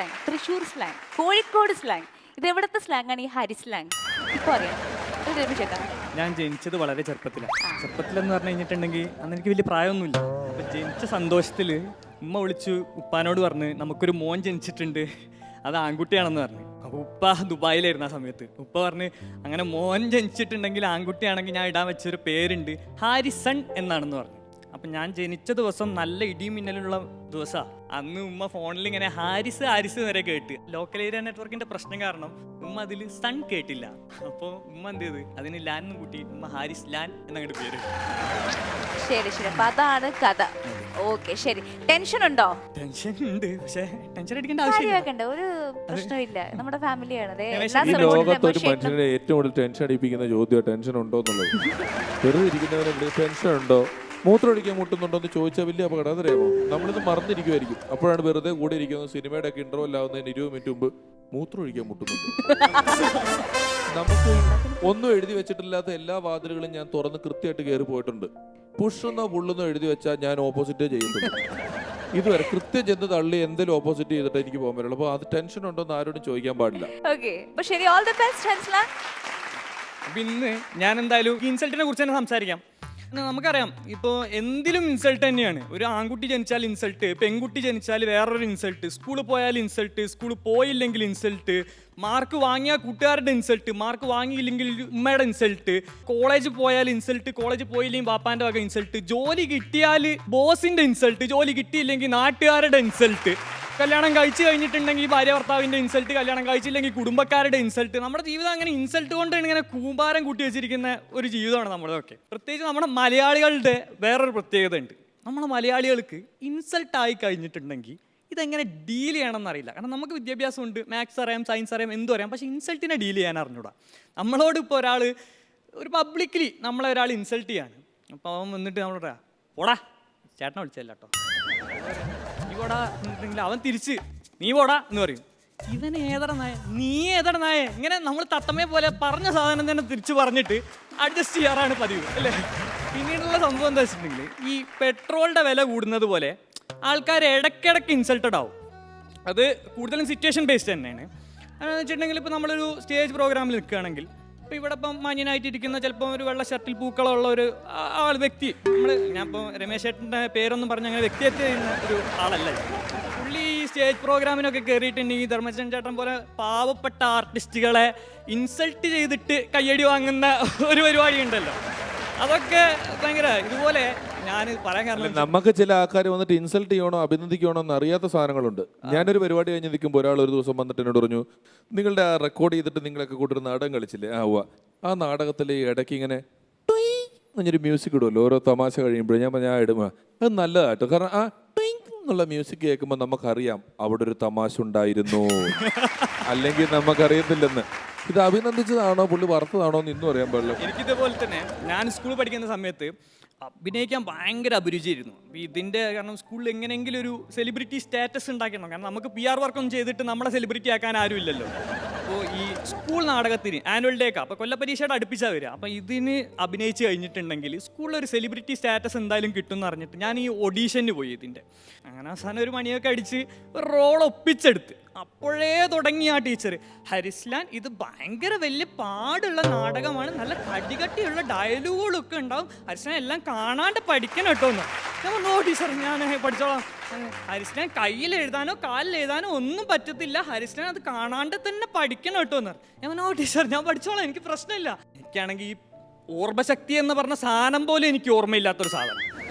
Slang, Thrissur slang, Kozhikode slang, ഇത് എവിടുത്തെ slang ആണ് ഈ ഹരി സ്ലാങ്? ഇപ്പൊ അറിയാം ചേട്ടാ. ഞാൻ ജനിച്ചത് വളരെ ചെറുപ്പത്തിലെന്ന് പറഞ്ഞു കഴിഞ്ഞിട്ടുണ്ടെങ്കിൽ അന്ന് എനിക്ക് വലിയ പ്രായമൊന്നുമില്ല. അപ്പം ജനിച്ച സന്തോഷത്തിൽ ഉമ്മ വിളിച്ചു ഉപ്പാനോട് പറഞ്ഞ് നമുക്കൊരു മോൻ ജനിച്ചിട്ടുണ്ട്, അത് ആൺകുട്ടിയാണെന്ന് പറഞ്ഞു. അപ്പോൾ ഉപ്പ ദുബായിലായിരുന്നു ആ സമയത്ത്. ഉപ്പ പറഞ്ഞ് അങ്ങനെ മോൻ ജനിച്ചിട്ടുണ്ടെങ്കിൽ ആൺകുട്ടിയാണെങ്കിൽ ഞാൻ ഇടാൻ വെച്ചൊരു പേരുണ്ട് ഹാരിസൺ എന്നാണെന്ന് പറഞ്ഞു. അപ്പം ഞാൻ ജനിച്ച ദിവസം നല്ല ഇടിയും മിന്നലുള്ള ദിവസമാണ്. അന്ന് ഉമ്മ ഫോണിൽ ഇങ്ങനെ ഹാരിസ് വരെ കേട്ട്. ലോക്കൽ ഏരിയ നെറ്റ്വർക്കിന്റെ പ്രശ്നം കാരണം ഉമ്മ അതിൽ സൺ കേട്ടില്ല. അപ്പോൾ ഉമ്മ എന്ത് ചെയ്ത് അതിന് ലാൻ എന്ന് കൂട്ടി ഉമ്മ ഹാരിസ് ലാൻ എന്നങ്ങോട്ട് പേര്. ശരി ശരി, അപ്പൊ അതാണ് കഥ. ഓക്കെ ശരി. ടെൻഷൻ ഉണ്ടോ? ടെൻഷൻ ഉണ്ട്, പക്ഷേ ടെൻഷൻ അടിക്കേണ്ട ആവശ്യമില്ല. ഒരു പ്രശ്നമില്ല, നമ്മുടെ ഫാമിലിയാണ്. ഈ ലോകത്ത് ഒരു മനുഷ്യനെ ഏറ്റവും കൂടുതൽ ടെൻഷൻ അടിപ്പിക്കുന്ന ചോദ്യം ടെൻഷൻ ഉണ്ടോ എന്നുള്ളത്. വെറുതെ ഇരിക്കുന്നവരെ ടെൻഷൻ ഉണ്ടോ, മൂത്രം ഒഴിക്കാൻ മുട്ടുന്നുണ്ടോ എന്ന് ചോദിച്ചാൽ വലിയ അപകടം. അതറിയാമോ? നമ്മളിത് മറന്നിരിക്കുമായിരിക്കും. അപ്പോഴാണ് വെറുതെ കൂടെ ഇരിക്കുന്നത് സിനിമയുടെ ഒക്കെ ഇന്റർവെൽ ആവുന്നതിന് 20 മിനിറ്റ് മുമ്പ് മൂത്രം ഒഴിക്കാൻ മുട്ടുന്നുണ്ട്. നമുക്ക് ഒന്നും എഴുതി വെച്ചിട്ടില്ലാത്ത എല്ലാ വാതിലുകളും ഞാൻ തുറന്ന് കൃത്യമായിട്ട് കയറി പോയിട്ടുണ്ട്. പുഷെന്നോ പുള്ളെന്നോ എഴുതി വെച്ചാൽ ഞാൻ ഓപ്പോസിറ്റേ ചെയ്യുന്നുണ്ട്. ഇതുവരെ കൃത്യം ചെന്ന് തള്ളി എന്തെങ്കിലും ഓപ്പോസിറ്റ് ചെയ്തിട്ട് എനിക്ക് പോകാൻ പറ്റുള്ളൂ. അപ്പോൾ അത് ടെൻഷൻ ഉണ്ടോ എന്ന് ആരോടും ചോദിക്കാൻ പാടില്ല. ഇന്ന് ഞാൻ എന്തായാലും ഇൻസൾട്ടിനെ കുറിച്ച് തന്നെ സംസാരിക്കാം. നമുക്കറിയാം, ഇപ്പോൾ എന്തിലും ഇൻസൾട്ട് തന്നെയാണ്. ഒരു ആൺകുട്ടി ജനിച്ചാൽ ഇൻസൾട്ട്, പെൺകുട്ടി ജനിച്ചാൽ വേറൊരു ഇൻസൾട്ട്, സ്കൂളിൽ പോയാൽ ഇൻസൾട്ട്, സ്കൂളിൽ പോയില്ലെങ്കിൽ ഇൻസൾട്ട്, മാർക്ക് വാങ്ങിയ കൂട്ടുകാരുടെ ഇൻസൾട്ട്, മാർക്ക് വാങ്ങിയില്ലെങ്കിൽ ഉമ്മയുടെ ഇൻസൾട്ട്, കോളേജിൽ പോയാൽ ഇൻസൾട്ട്, കോളേജിൽ പോയില്ലെങ്കിൽ ബാപ്പാൻ്റെ വക ഇൻസൾട്ട്, ജോലി കിട്ടിയാൽ ബോസിൻ്റെ ഇൻസൾട്ട്, ജോലി കിട്ടിയില്ലെങ്കിൽ നാട്ടുകാരുടെ ഇൻസൾട്ട്, കല്യാണം കഴിച്ചു കഴിഞ്ഞിട്ടുണ്ടെങ്കിൽ ഭാര്യ ഭർത്താവിൻ്റെ ഇൻസൾട്ട്, കല്യാണം കഴിച്ചില്ലെങ്കിൽ കുടുംബക്കാരുടെ ഇൻസൾട്ട്. നമ്മുടെ ജീവിതം അങ്ങനെ ഇൻസൾട്ട് കൊണ്ട് ഇങ്ങനെ കൂമ്പാരം കൂട്ടി വെച്ചിരിക്കുന്ന ഒരു ജീവിതമാണ് നമ്മുടെയൊക്കെ. പ്രത്യേകിച്ച് നമ്മുടെ മലയാളികളുടെ വേറൊരു പ്രത്യേകത ഉണ്ട്. നമ്മുടെ മലയാളികൾക്ക് ഇൻസൾട്ടായി കഴിഞ്ഞിട്ടുണ്ടെങ്കിൽ ഇതെങ്ങനെ ഡീൽ ചെയ്യണമെന്ന് അറിയില്ല. കാരണം നമുക്ക് വിദ്യാഭ്യാസമുണ്ട്, മാത്സ് അറിയാം, സയൻസ് അറിയാം, എന്തും അറിയാം. പക്ഷേ ഇൻസൾട്ടിനെ ഡീൽ ചെയ്യാൻ അറിഞ്ഞൂടാ. നമ്മളോട് ഇപ്പോൾ ഒരു പബ്ലിക്കലി നമ്മളെ ഒരാൾ ഇൻസൾട്ട് ചെയ്യാണ്. അപ്പോൾ അവൻ വന്നിട്ട് നമ്മളോട് പോടാ, ചേട്ടനെ വിളിച്ചല്ല കേട്ടോ, നീ പോടാ എന്നിട്ടുണ്ടെങ്കിൽ അവൻ തിരിച്ച് നീ പോടാ എന്ന് പറയും. ഇവൻ ഏതട നായ, നീ ഏതട നായ, ഇങ്ങനെ നമ്മൾ തത്തമ്മയെ പോലെ പറഞ്ഞ സാധനം തന്നെ തിരിച്ച് പറഞ്ഞിട്ട് അഡ്ജസ്റ്റ് ചെയ്യാറാണ് പതിവ്, അല്ലേ? പിന്നീടുള്ള സംഭവം എന്താ വെച്ചിട്ടുണ്ടെങ്കിൽ, ഈ പെട്രോളിൻ്റെ വില കൂടുന്നത് പോലെ ആൾക്കാർ ഇടയ്ക്കിടയ്ക്ക് ഇൻസൾട്ടഡ് ആവും. അത് കൂടുതലും സിറ്റുവേഷൻ ബേസ്ഡ് തന്നെയാണ്. അതെന്ന് വെച്ചിട്ടുണ്ടെങ്കിൽ ഇപ്പോൾ നമ്മളൊരു സ്റ്റേജ് പ്രോഗ്രാമിൽ നിൽക്കുകയാണെങ്കിൽ, ഇപ്പോൾ ഇവിടെ ഇപ്പം മാന്യനായിട്ടിരിക്കുന്ന ചിലപ്പോൾ ഒരു വെള്ള ഷർട്ടിൽ പൂക്കളുള്ള ഒരു വ്യക്തി, ഞാനിപ്പോൾ രമേശ് ചേട്ടൻ്റെ പേരൊന്നും പറഞ്ഞ് അങ്ങനെ വ്യക്തിഹത്യ ചെയ്യുന്ന ഒരു ആളല്ല. പുള്ളി ഈ സ്റ്റേജ് പ്രോഗ്രാമിനൊക്കെ കയറിയിട്ടുണ്ടെങ്കിൽ ധർമ്മജൻ ചേട്ടൻ പോലെ പാവപ്പെട്ട ആർട്ടിസ്റ്റുകളെ ഇൻസൾട്ട് ചെയ്തിട്ട് കയ്യടി വാങ്ങുന്ന ഒരു പരിപാടി ഉണ്ടല്ലോ. അതൊക്കെ ഭയങ്കര ഇതുപോലെ ഞാൻ പറയാൻ കാരണം, നമുക്ക് ചില ആൾക്കാർ വന്നിട്ട് ഇൻസൾട്ട് ചെയ്യണോ അഭിനന്ദിക്കണോ എന്ന് അറിയാത്ത സാധനങ്ങളുണ്ട്. ഞാനൊരു പരിപാടി കഴിഞ്ഞ് നിൽക്കുമ്പോൾ ഒരാൾ ഒരു ദിവസം വന്നിട്ട് എന്നോട് പറഞ്ഞു, നിങ്ങളുടെ ആ റെക്കോർഡ് ചെയ്തിട്ട് നിങ്ങളൊക്കെ കൂട്ടൊരു നാടകം കളിച്ചില്ലേ, ആ നാടകത്തിൽ ഇടയ്ക്ക് ഇങ്ങനെ എന്നൊരു മ്യൂസിക് ഇടുമല്ലോ ഓരോ തമാശ കഴിയുമ്പോഴും. ഞാൻ ഇടുമ്പോൾ അത് നല്ലതാട്ടോ, കാരണം ആ എന്നുള്ള മ്യൂസിക് കേൾക്കുമ്പോൾ നമുക്കറിയാം അവിടെ ഒരു തമാശ ഉണ്ടായിരുന്നു, അല്ലെങ്കിൽ നമുക്കറിയത്തില്ലെന്ന്. ഇത് അഭിനന്ദിച്ചതാണോ പുള്ളി വറുത്തതാണോ എന്ന് ഇന്നും അറിയാൻ പാടില്ല. എനിക്കിതേപോലെ തന്നെ ഞാൻ സ്കൂളിൽ പഠിക്കുന്ന സമയത്ത് അഭിനയിക്കാൻ ഭയങ്കര അഭിരുചിയായിരുന്നു. ഇതിൻ്റെ കാരണം സ്കൂളിൽ എങ്ങനെയെങ്കിലും ഒരു സെലിബ്രിറ്റി സ്റ്റാറ്റസ് ഉണ്ടാക്കണം. കാരണം നമുക്ക് PR വർക്കൊന്നും ചെയ്തിട്ട് നമ്മളെ സെലിബ്രിറ്റി ആക്കാൻ ആരും ഇല്ലല്ലോ. അപ്പോൾ ഈ സ്കൂൾ നാടകത്തിന് ആനുവൽ ഡേ ഒക്കെ അപ്പോൾ കൊല്ലപ്പരീക്ഷയുടെ അടുപ്പിച്ചാൽ വരിക. അപ്പോൾ ഇതിന് അഭിനയിച്ച് കഴിഞ്ഞിട്ടുണ്ടെങ്കിൽ സ്കൂളിൽ ഒരു സെലിബ്രിറ്റി സ്റ്റാറ്റസ് എന്തായാലും കിട്ടും എന്ന് അറിഞ്ഞിട്ട് ഞാൻ ഈ ഓഡീഷന് പോയി ഇതിൻ്റെ. അങ്ങനെ അവസാനം ഒരു മണിയൊക്കെ അടിച്ച് ഒരു റോൾ ഒപ്പിച്ചെടുത്ത് അപ്പോഴേ തുടങ്ങി ആ ടീച്ചർ, ഹരിസ്ലാൻ ഇത് ഭയങ്കര വലിയ പാടുള്ള നാടകമാണ്, നല്ല കടികട്ടിയുള്ള ഡയലോഗുകളൊക്കെ ഉണ്ടാവും, ഹരിസ്ലാൻ എല്ലാം കാണാണ്ട് പഠിക്കണം കേട്ടോ എന്ന്. ഞാൻ പറഞ്ഞു, ഓ ടീച്ചർ ഞാൻ പഠിച്ചോളാം. ഹരിസ്ലാൻ കയ്യിൽ എഴുതാനോ കാലിൽ എഴുതാനോ ഒന്നും പറ്റത്തില്ല, ഹരിസ്ലാൻ അത് കാണാണ്ട് തന്നെ പഠിക്കണം കേട്ടോ എന്ന്. ഞാൻ പറഞ്ഞു, ഓ ടീച്ചർ ഞാൻ പഠിച്ചോളാം, എനിക്ക് പ്രശ്നമില്ല. എനിക്കാണെങ്കിൽ ഈ ഓർമ്മശക്തി എന്ന് പറഞ്ഞ സാധനം പോലും എനിക്ക് ഓർമ്മയില്ലാത്തൊരു സാധനം.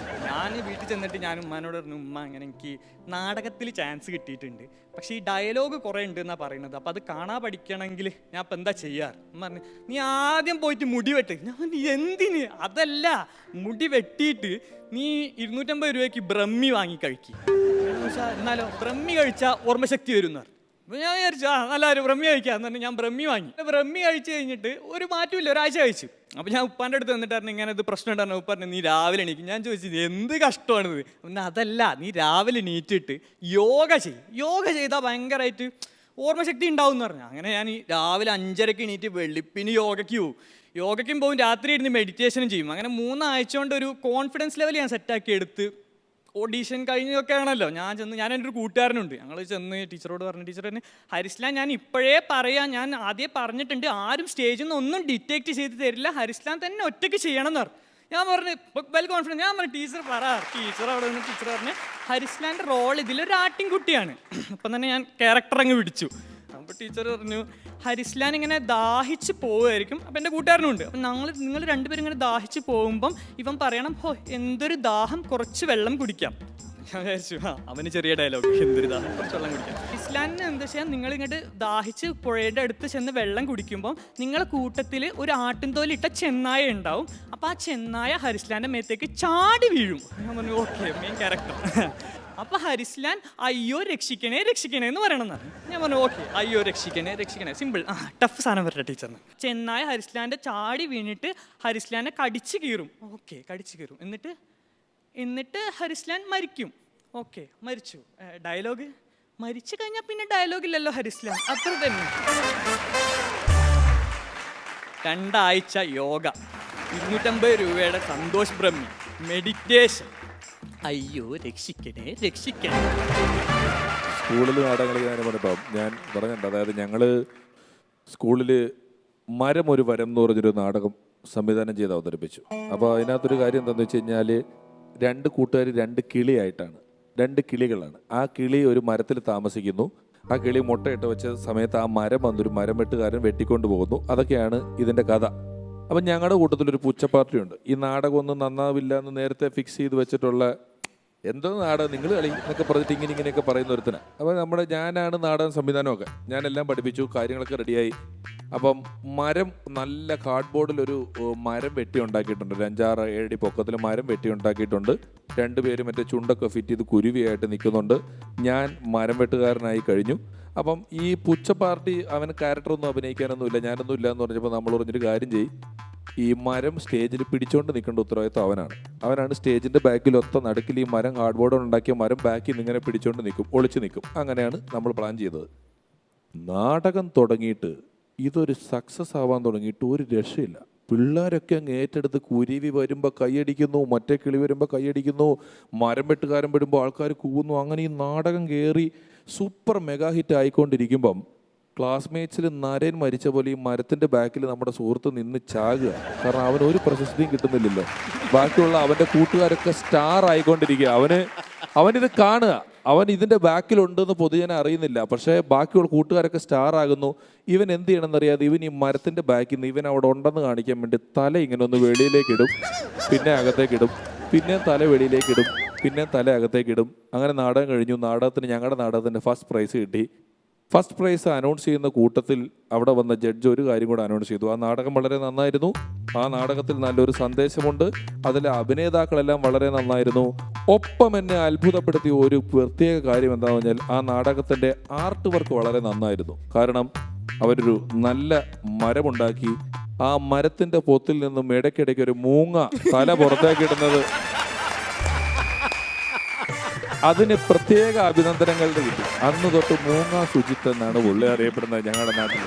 ഞാൻ വീട്ടിൽ ചെന്നിട്ട് ഞാൻ ഉമ്മാനോട് പറഞ്ഞു, ഉമ്മ അങ്ങനെ എനിക്ക് നാടകത്തിൽ ചാൻസ് കിട്ടിയിട്ടുണ്ട്, പക്ഷേ ഈ ഡയലോഗ് കുറേ ഉണ്ട് എന്നാണ് പറയുന്നത്, അപ്പോൾ അത് കാണാൻ പഠിക്കണമെങ്കിൽ ഞാൻ ഇപ്പം എന്താ ചെയ്യാറ്? ഉമ്മ പറഞ്ഞു, നീ ആദ്യം പോയിട്ട് മുടി വെട്ട്. ഞാൻ പറഞ്ഞു, എന്തിന്? അതല്ല, മുടി വെട്ടിയിട്ട് നീ 250 രൂപയ്ക്ക് ബ്രഹ്മി വാങ്ങി കഴിക്കും. എന്നാലോ ബ്രഹ്മി കഴിച്ചാൽ ഓർമ്മശക്തി വരും എന്ന് പറഞ്ഞു. അപ്പോൾ ഞാൻ വിചാരിച്ചു നല്ലൊരു ബ്രഹ്മി കഴിക്കാമെന്ന് പറഞ്ഞ് ഞാൻ ബ്രഹ്മി വാങ്ങി. ബ്രഹ്മി കഴിച്ച് കഴിഞ്ഞിട്ട് ഒരു മാറ്റമില്ല, ഒരാഴ്ച കഴിച്ചു. അപ്പോൾ ഞാൻ ഉപ്പാൻ്റെ അടുത്ത് വന്നിട്ടായിരുന്നു ഇങ്ങനെ ഇത് പ്രശ്നം ഉണ്ടായിരുന്നു. ഉപ്പ പറഞ്ഞു, നീ രാവിലെ എണീക്കും. ഞാൻ ചോദിച്ചത് എന്ത് കഷ്ടമാണിത്? പിന്നെ അതല്ല, നീ രാവിലെ എണീറ്റിട്ട് യോഗ ചെയ്യും, യോഗ ചെയ്താൽ ഭയങ്കരമായിട്ട് ഓർമ്മശക്തി ഉണ്ടാവും എന്ന് പറഞ്ഞു. അങ്ങനെ ഞാൻ ഈ രാവിലെ 5:30 എണീറ്റ് വെളുപ്പിന് യോഗയ്ക്ക് പോകും, യോഗയ്ക്കും പോകും, രാത്രി ഇരുന്ന് മെഡിറ്റേഷനും ചെയ്യും. അങ്ങനെ 3 ആഴ്ച കൊണ്ട് ഒരു കോൺഫിഡൻസ് ലെവൽ ഞാൻ സെറ്റാക്കി എടുത്ത് ഓഡീഷൻ കഴിഞ്ഞൊക്കെ ആണല്ലോ ഞാൻ എൻ്റെ ഒരു കൂട്ടുകാരനുണ്ട്, ഞങ്ങൾ ചെന്ന് ടീച്ചറോട് പറഞ്ഞു, ടീച്ചർ തന്നെ ഹരിസ്ലാൻ ഞാൻ ഇപ്പോഴേ പറയാം, ഞാൻ ആദ്യം പറഞ്ഞിട്ടുണ്ട് ആരും സ്റ്റേജിൽ നിന്ന് ഒന്നും ഡിറ്റക്റ്റ് ചെയ്ത് തരില്ല, ഹരിസ്ലാൻ തന്നെ ഒറ്റയ്ക്ക് ചെയ്യണം എന്ന് പറഞ്ഞു. ഞാൻ പറഞ്ഞു വെൽ കോൺഫിഡൻസ്, ഞാൻ പറഞ്ഞു ടീച്ചർ അവിടെ നിന്ന് ടീച്ചർ പറഞ്ഞു ഹരിസ്ലാൻ്റെ റോൾ ഇതിലൊരു ആട്ടിൻകുട്ടിയാണ്. അപ്പം തന്നെ ഞാൻ ക്യാരക്ടർ അങ്ങ് പിടിച്ചു. അപ്പോൾ ടീച്ചർ പറഞ്ഞു ഹരിസ്ലാൻ ഇങ്ങനെ ദാഹിച്ച് പോവുമായിരിക്കും. അപ്പം എൻ്റെ കൂട്ടുകാരനുണ്ട്, അപ്പം നിങ്ങൾ രണ്ടുപേരും ഇങ്ങനെ ദാഹിച്ച് പോകുമ്പം ഇവൻ പറയണം ഹോ എന്തൊരു ദാഹം, കുറച്ച് വെള്ളം കുടിക്കാം. ഞാൻ വിചാരിച്ചു അവന് ചെറിയ ഡയലോഗ്, എന്തൊരു ദാഹം, കുറച്ച് വെള്ളം കുടിക്കാം. ഹരിസ്ലാനിന് എന്താ വെച്ചാൽ നിങ്ങൾ ഇങ്ങോട്ട് ദാഹിച്ച് പുഴയുടെ അടുത്ത് ചെന്ന് വെള്ളം കുടിക്കുമ്പോൾ നിങ്ങളെ കൂട്ടത്തിൽ ഒരു ആട്ടിൻതോലിട്ട ചെന്നായ ഉണ്ടാവും. അപ്പോൾ ആ ചെന്നായ ഹരിസ്ലാൻ്റെ മേത്തേക്ക് ചാടി വീഴും. ഞാൻ പറഞ്ഞു ഓക്കെ മെയിൻ ക്യാരക്ടർ. അപ്പോൾ ഹരിസ്ലാൻ അയ്യോ രക്ഷിക്കണേ എന്ന് പറയണമെന്നാണ്. ഞാൻ പറഞ്ഞു ഓക്കെ അയ്യോ രക്ഷിക്കണേ സിമ്പിൾ. ടഫ് സാധനം വരട്ടെ ടീച്ചറിന്. ചെന്നായ ഹരിസ്ലാൻ്റെ ചാടി വീണിട്ട് ഹരിസ്ലാനെ കടിച്ച് കീറും. ഓക്കെ കടിച്ച് കീറും. എന്നിട്ട് ഹരിസ്ലാൻ മരിക്കും. ഓക്കെ മരിച്ചു. ഡയലോഗ് മരിച്ചു കഴിഞ്ഞാൽ പിന്നെ ഡയലോഗ് ഇല്ലല്ലോ ഹരിസ്ലാൻ, അത്ര തന്നെ. 2 ആഴ്ച യോഗ, 250 രൂപയുടെ സന്തോഷ് ബ്രഹ്മി, മെഡിറ്റേഷൻ. അയ്യോ രക്ഷിക്കണേ. സ്കൂളിൽ നാടകം കളിക്കാനും പറഞ്ഞപ്പോൾ ഞാൻ പറഞ്ഞിട്ടുണ്ട്, അതായത് ഞങ്ങൾ സ്കൂളിൽ മരം ഒരു വരം എന്ന് പറഞ്ഞൊരു നാടകം സംവിധാനം ചെയ്ത് അവതരിപ്പിച്ചു. അപ്പോൾ അതിനകത്തൊരു കാര്യം എന്താണെന്ന് വെച്ച് കഴിഞ്ഞാൽ 2 കൂട്ടുകാർ 2 കിളിയായിട്ടാണ്, 2 കിളികളാണ്. ആ കിളി ഒരു മരത്തിൽ താമസിക്കുന്നു. ആ കിളി മുട്ടയിട്ട് വെച്ച സമയത്ത് ആ മരം വന്നൊരു മരം വെട്ടുകാരൻ വെട്ടിക്കൊണ്ട് പോകുന്നു. അതൊക്കെയാണ് ഇതിൻ്റെ കഥ. അപ്പം ഞങ്ങളുടെ കൂട്ടത്തിലൊരു പുച്ഛപ്പാർട്ടിയുണ്ട്. ഈ നാടകം ഒന്നും നന്നാവില്ല എന്ന് നേരത്തെ ഫിക്സ് ചെയ്ത് വെച്ചിട്ടുള്ള എന്തോ നാടകം നിങ്ങൾ കളി എന്നൊക്കെ പറഞ്ഞിട്ട് ഇങ്ങനെയൊക്കെ പറയുന്ന ഒരുത്തനാണ്. അപ്പോൾ ഞാനാണ് നാടകം സംവിധാനമൊക്കെ, ഞാനെല്ലാം പഠിപ്പിച്ചു, കാര്യങ്ങളൊക്കെ റെഡിയായി. അപ്പം മരം നല്ല കാർഡ്ബോർഡിലൊരു മരം വെട്ടി ഉണ്ടാക്കിയിട്ടുണ്ട്, ഒരു 5-6 അടി പൊക്കത്തിൽ മരം വെട്ടി ഉണ്ടാക്കിയിട്ടുണ്ട്. 2 പേര് മറ്റേ ചുണ്ടൊക്കെ ഫിറ്റ് ചെയ്ത് കുരുവിയായിട്ട് നിൽക്കുന്നുണ്ട്. ഞാൻ മരം വെട്ടുകാരനായി കഴിഞ്ഞു. അപ്പം ഈ പുച്ഛ പാർട്ടി അവന് ക്യാരക്ടറൊന്നും അഭിനയിക്കാനൊന്നുമില്ല, ഞാനൊന്നും ഇല്ല എന്ന് പറഞ്ഞപ്പോൾ നമ്മൾ പറഞ്ഞൊരു കാര്യം ചെയ്യും, ഈ മരം സ്റ്റേജിൽ പിടിച്ചുകൊണ്ട് നിൽക്കേണ്ട ഉത്തരവാദിത്വം അവനാണ് സ്റ്റേജിൻ്റെ ബാക്കിൽ ഒത്ത നടുക്കിൽ ഈ മരം കാർഡ്ബോർഡ് ഉണ്ടാക്കിയ മരം ബാക്കിൽ നിന്ന് ഇങ്ങനെ പിടിച്ചുകൊണ്ട് നിൽക്കും, ഒളിച്ച് നിൽക്കും. അങ്ങനെയാണ് നമ്മൾ പ്ലാൻ ചെയ്തത്. നാടകം തുടങ്ങിയിട്ട് ഇതൊരു സക്സസ് ആവാൻ തുടങ്ങിയിട്ട് ഒരു രക്ഷയില്ല. പിള്ളേരൊക്കെ അങ്ങ് ഏറ്റെടുത്ത് കുരുവി വരുമ്പോൾ കൈയടിക്കുന്നു, മറ്റേ കിളി വരുമ്പോൾ കൈയടിക്കുന്നു, മരം വെട്ടുകാരൻ വരുമ്പോൾ ആൾക്കാർ കൂവുന്നു. അങ്ങനെ ഈ നാടകം കയറി സൂപ്പർ മെഗാ ഹിറ്റ് ആയിക്കൊണ്ടിരിക്കുമ്പം ക്ലാസ്മേറ്റ്സിൽ നരൻ മരിച്ച പോലെ ഈ മരത്തിൻ്റെ ബാക്കിൽ നമ്മുടെ സുഹൃത്ത് നിന്ന് ചാകുക. കാരണം അവന് ഒരു പ്രശസ്തിയും കിട്ടുന്നില്ലല്ലോ. ബാക്കിയുള്ള അവൻ്റെ കൂട്ടുകാരൊക്കെ സ്റ്റാർ ആയിക്കൊണ്ടിരിക്കുക. അവനിത് കാണുക, അവൻ ഇതിൻ്റെ ബാക്കിലുണ്ടെന്ന് പൊതുജനം അറിയുന്നില്ല. പക്ഷേ ബാക്കിയുള്ള കൂട്ടുകാരൊക്കെ സ്റ്റാർ ആകുന്നു. ഇവൻ എന്ത് ചെയ്യണമെന്നറിയാതെ ഇവൻ ഈ മരത്തിൻ്റെ ബാക്കിൽ നിന്ന് ഇവൻ അവിടെ ഉണ്ടെന്ന് കാണിക്കാൻ വേണ്ടി തല ഇങ്ങനെ ഒന്ന് വെളിയിലേക്കിടും, പിന്നെ അകത്തേക്കിടും, പിന്നെ തല വെളിയിലേക്കിടും, പിന്നെ തല അകത്തേക്കിടും. അങ്ങനെ നാടകം കഴിഞ്ഞു. ഞങ്ങളുടെ നാടകത്തിൻ്റെ ഫസ്റ്റ് പ്രൈസ് കിട്ടി. ഫസ്റ്റ് പ്രൈസ് അനൗൺസ് ചെയ്യുന്ന കൂട്ടത്തിൽ അവിടെ വന്ന ജഡ്ജ് ഒരു കാര്യം കൂടെ അനൗൺസ് ചെയ്തു. ആ നാടകം വളരെ നന്നായിരുന്നു, ആ നാടകത്തിൽ നല്ലൊരു സന്ദേശമുണ്ട്, അതിലെ അഭിനേതാക്കളെല്ലാം വളരെ നന്നായിരുന്നു. ഒപ്പം എന്നെ അത്ഭുതപ്പെടുത്തിയ ഒരു പ്രത്യേക കാര്യം എന്താണെന്ന് പറഞ്ഞാൽ ആ നാടകത്തിൻ്റെ ആർട്ട് വർക്ക് വളരെ നന്നായിരുന്നു. കാരണം അവരൊരു നല്ല മരമുണ്ടാക്കി, ആ മരത്തിൻ്റെ പൊത്തിൽ നിന്നും ഇടയ്ക്കിടയ്ക്ക് ഒരു മൂങ്ങ തല പുറത്തേക്കിടുന്നത്, അതിന് പ്രത്യേക അഭിനന്ദനങ്ങൾ കിട്ടി. അന്ന് തൊട്ട് മൂങ്ങ സുജിത്ത് എന്നാണ് പുള്ളി അറിയപ്പെടുന്നത് ഞങ്ങളുടെ നാട്ടിൽ.